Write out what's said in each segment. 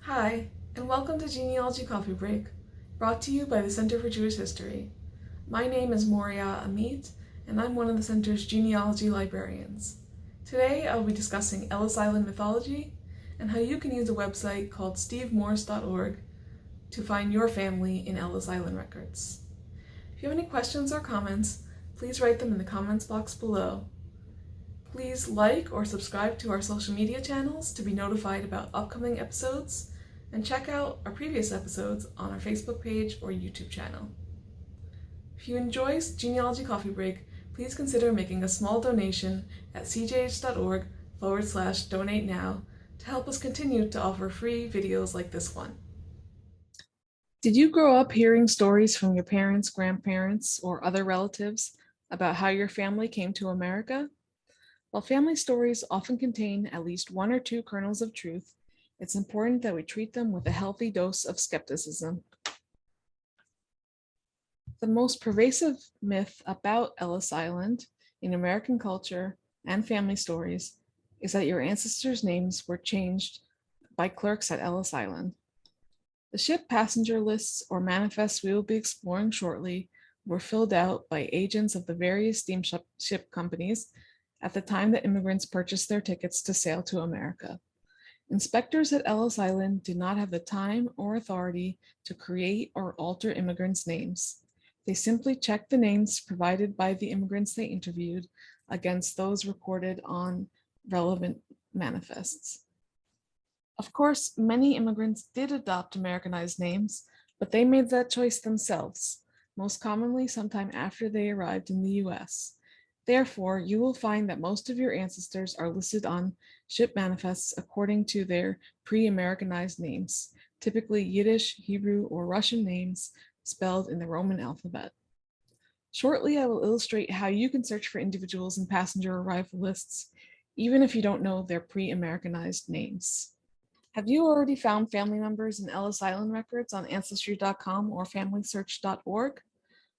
Hi, and welcome to Genealogy Coffee Break, brought to you by the Center for Jewish History. My name is Moria Amit, and I'm one of the Center's genealogy librarians. Today I will be discussing Ellis Island mythology and how you can use a website called stevemorse.org to find your family in Ellis Island records. If you have any questions or comments, please write them in the comments box below. Please like or subscribe to our social media channels to be notified about upcoming episodes, and check out our previous episodes on our Facebook page or YouTube channel. If you enjoy Genealogy Coffee Break, please consider making a small donation at cjh.org/donate now to help us continue to offer free videos like this one. Did you grow up hearing stories from your parents, grandparents, or other relatives about how your family came to America? While family stories often contain at least one or two kernels of truth, it's important that we treat them with a healthy dose of skepticism. The most pervasive myth about Ellis Island in American culture and family stories is that your ancestors' names were changed by clerks at Ellis Island. The ship passenger lists or manifests we will be exploring shortly were filled out by agents of the various steamship companies at the time that immigrants purchased their tickets to sail to America. Inspectors at Ellis Island did not have the time or authority to create or alter immigrants' names. They simply checked the names provided by the immigrants they interviewed against those recorded on relevant manifests. Of course, many immigrants did adopt Americanized names, but they made that choice themselves, most commonly sometime after they arrived in the US. Therefore, you will find that most of your ancestors are listed on ship manifests according to their pre-Americanized names, typically Yiddish, Hebrew, or Russian names spelled in the Roman alphabet. Shortly, I will illustrate how you can search for individuals in passenger arrival lists, even if you don't know their pre-Americanized names. Have you already found family members in Ellis Island records on Ancestry.com or FamilySearch.org?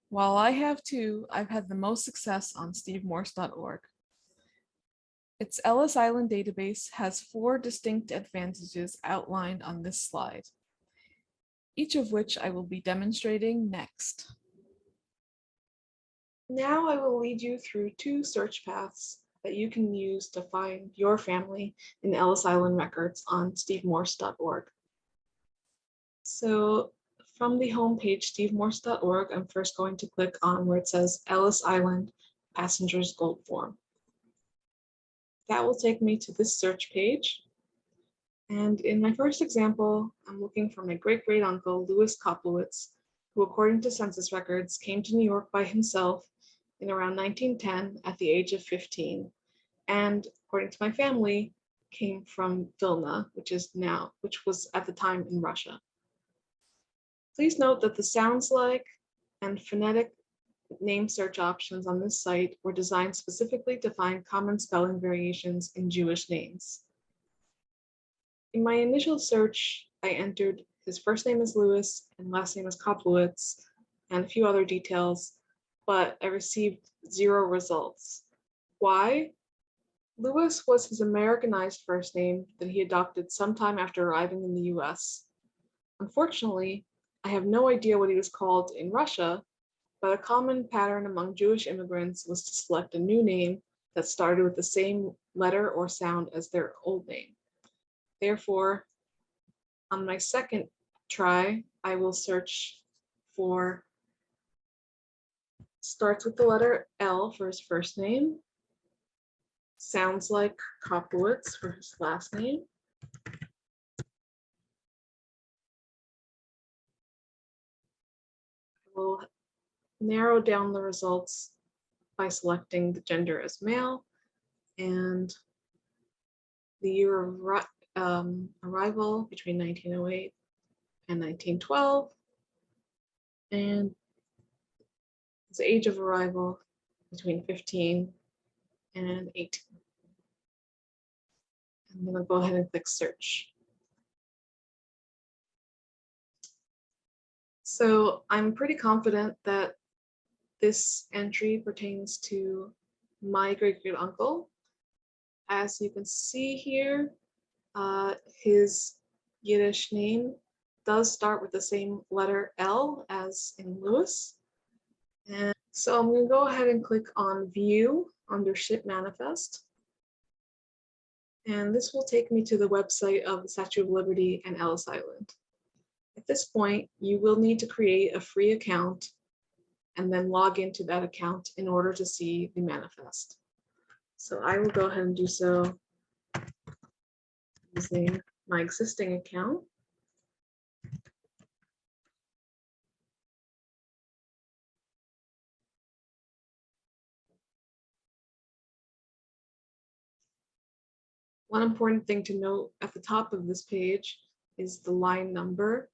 While I have too, I've had the most success on stevemorse.org. Its Ellis Island database has 4 distinct advantages outlined on this slide, each of which I will be demonstrating next. Now I will lead you through 2 search paths that you can use to find your family in Ellis Island records on stevemorse.org. So from the homepage, stevemorse.org, I'm first going to click on where it says Ellis Island Passengers Gold Form. That will take me to this search page. And in my first example, I'm looking for my great-great-uncle, Louis Koplowitz, who according to census records came to New York by himself in around 1910 at the age of 15. And according to my family, came from Vilna, which was at the time in Russia. Please note that the sounds like and phonetic name search options on this site were designed specifically to find common spelling variations in Jewish names. In my initial search, I entered his first name is Louis and last name is Koplowitz and a few other details, but I received 0 results. Why? Louis was his Americanized first name that he adopted sometime after arriving in the US. Unfortunately, I have no idea what he was called in Russia, but a common pattern among Jewish immigrants was to select a new name that started with the same letter or sound as their old name. Therefore, on my second try, I will search for, starts with the letter L for his first name, sounds like Koplowitz for his last name, will narrow down the results by selecting the gender as male and the year of arrival between 1908 and 1912, and his age of arrival between 15 and 18. I'm going to go ahead and click search. So I'm pretty confident that this entry pertains to my great-great-uncle. As you can see here, his Yiddish name does start with the same letter L as in Lewis. And so I'm going to go ahead and click on View under Ship Manifest. And this will take me to the website of the Statue of Liberty and Ellis Island. At this point, you will need to create a free account and then log into that account in order to see the manifest. So I will go ahead and do so using my existing account. One important thing to note at the top of this page is the line number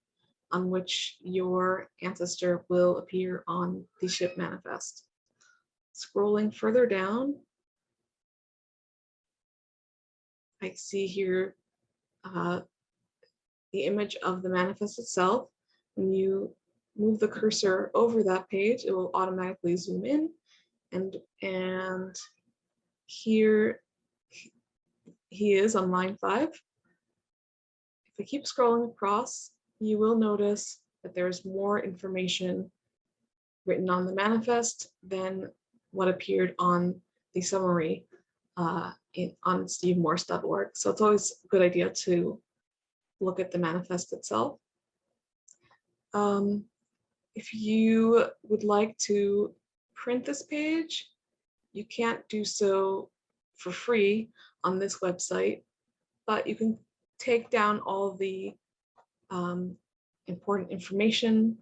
on which your ancestor will appear on the ship manifest. Scrolling further down, I see here the image of the manifest itself. When you move the cursor over that page, it will automatically zoom in, and here he is on line 5. If I keep scrolling across, you will notice that there's more information written on the manifest than what appeared on the summary on stevemorse.org. So it's always a good idea to look at the manifest itself. If you would like to print this page, you can't do so for free on this website, but you can take down all the important information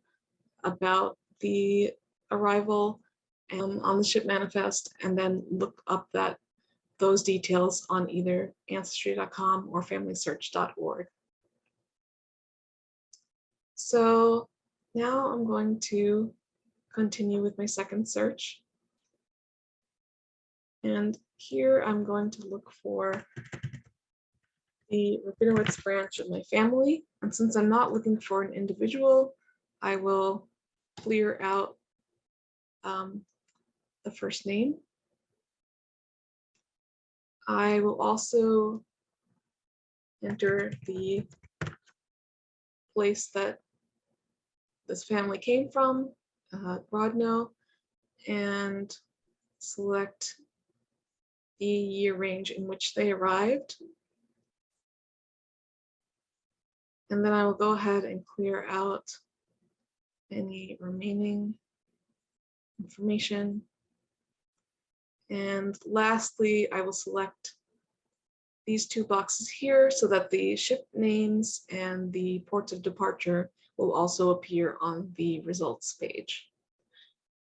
about the arrival on the ship manifest, and then look up those details on either Ancestry.com or FamilySearch.org. So now I'm going to continue with my second search. And here I'm going to look for the Rabinowitz branch of my family. And since I'm not looking for an individual, I will clear out the first name. I will also enter the place that this family came from, Grodno, and select the year range in which they arrived. And then I will go ahead and clear out any remaining information. And lastly, I will select these 2 boxes here so that the ship names and the ports of departure will also appear on the results page.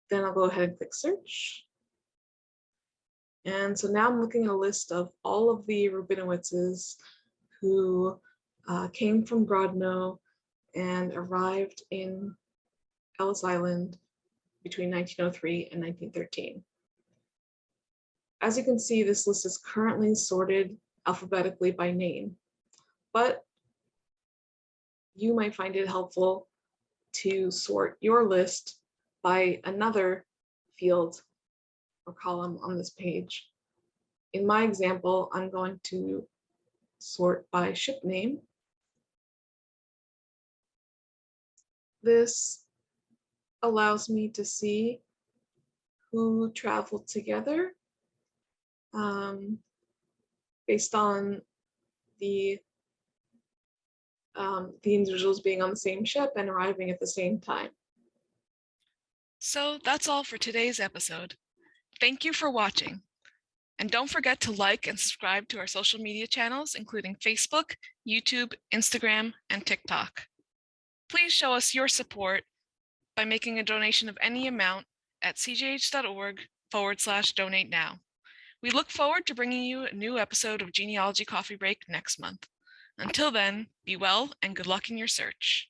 Then I'll go ahead and click search. And so now I'm looking at a list of all of the Rabinowitzes who came from Grodno and arrived in Ellis Island between 1903 and 1913. As you can see, this list is currently sorted alphabetically by name, but you might find it helpful to sort your list by another field or column on this page. In my example, I'm going to sort by ship name. This allows me to see who traveled together based on the individuals being on the same ship and arriving at the same time. So that's all for today's episode. Thank you for watching. And don't forget to like and subscribe to our social media channels, including Facebook, YouTube, Instagram, and TikTok. Please show us your support by making a donation of any amount at cjh.org/donate now. We look forward to bringing you a new episode of Genealogy Coffee Break next month. Until then, be well and good luck in your search.